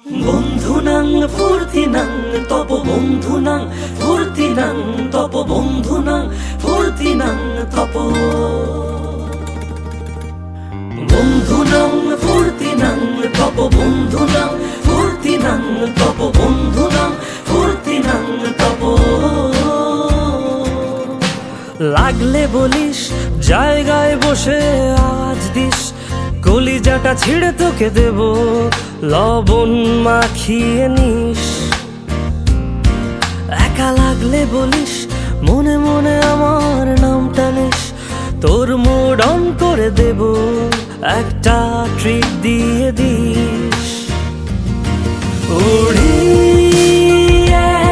বন্ধুনাং ফুর্তিনাং তপ বন্ধুনাং ফুর্তিনাং তপ বন্ধুনাং ফুর্তিনাং তপ বন্ধুনাং ফুর্তিনাং তপ বন্ধুনাং ফুর্তিনাং তপ বন্ধুনাং ফুর্তিনাং তপ। লাগলে বলিস জায়গায় বসে আওয়াজ দিস, কলিজাটা ছিঁড়ে তোকে দেব লবণ মাখিয়ে নিস। একা লাগলে বলিস মনে মনে আমার নামটা নিস, তোর মুড অন করে দেব একটা ট্রিট দিয়ে দিস। উড়ি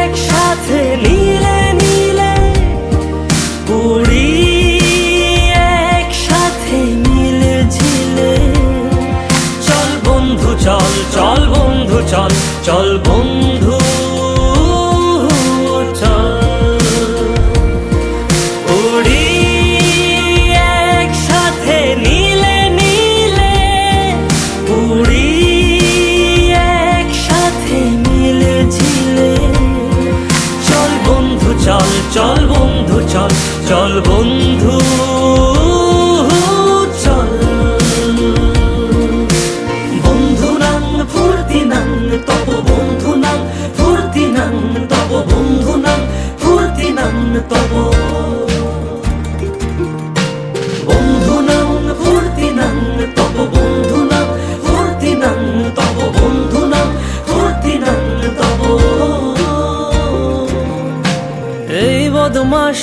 একসাথে নীলে নীলে, উড়ি একসাথে মিলে ঝিলে। চল বন্ধু চল, চল বন্ধু চল, চল বন্ধু চল। উড়ি একসাথে নীলে নীলে, উড়ি একসাথে মিলে ঝিলে। চল বন্ধু চল, চল বন্ধু চল, চল বন্ধু চল। বন্ধুনাং ফুর্তিনাং তপ বন্ধুনাং ফুর্তিনাং তপ বন্ধুনাং ফুর্তিনাং তপ। বন্ধুনাং ফুর্তিনাং তপ বন্ধুনাং ফুর্তিনাং তপ বন্ধুনাং ফুর্তিনাং তপ। এই বদমাস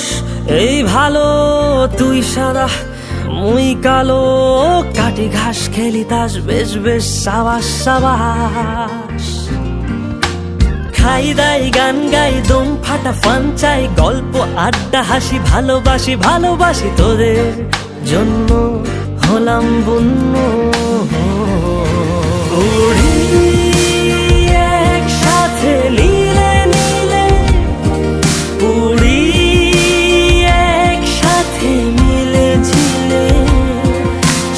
এই ভালো, তুই সাদা মুই কালো, কাটি ঘাস খেলি তাস বেশ বেশ সাবাস সাবাস। খাই দাই গান গাই দম ফাটা ফান চাই, গল্প আড্ডা হাসি ভালোবাসি ভালোবাসি, তোদের জন্য হলাম বন্য। উড়ি একসাথে নীলে নীলে, উড়ি একসাথে মিলে ঝিলে।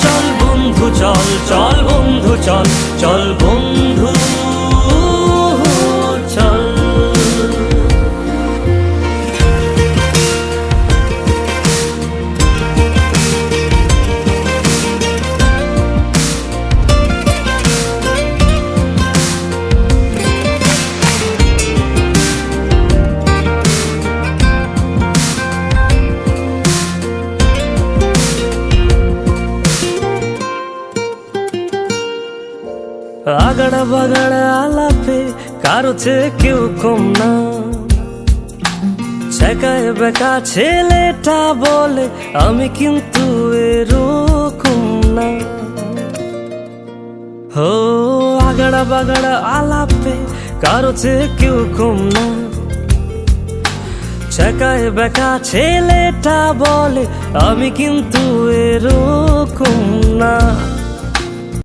চল বন্ধু চল, চল বন্ধু চল, চল বন্ধু চল। আগাড়া বাগাড়া আলাপে কারো চেয়ে কেউ কম না, ছেকায় বেকা ছেলেটা বলে আমি কিন্তু এরকম না। হো আগাড়া বাগাড়া আলাপে কারো চেয়ে কেউ কম না, ছেকায় বেকা ছেলেটা বলে আমি কিন্তু এরকম না।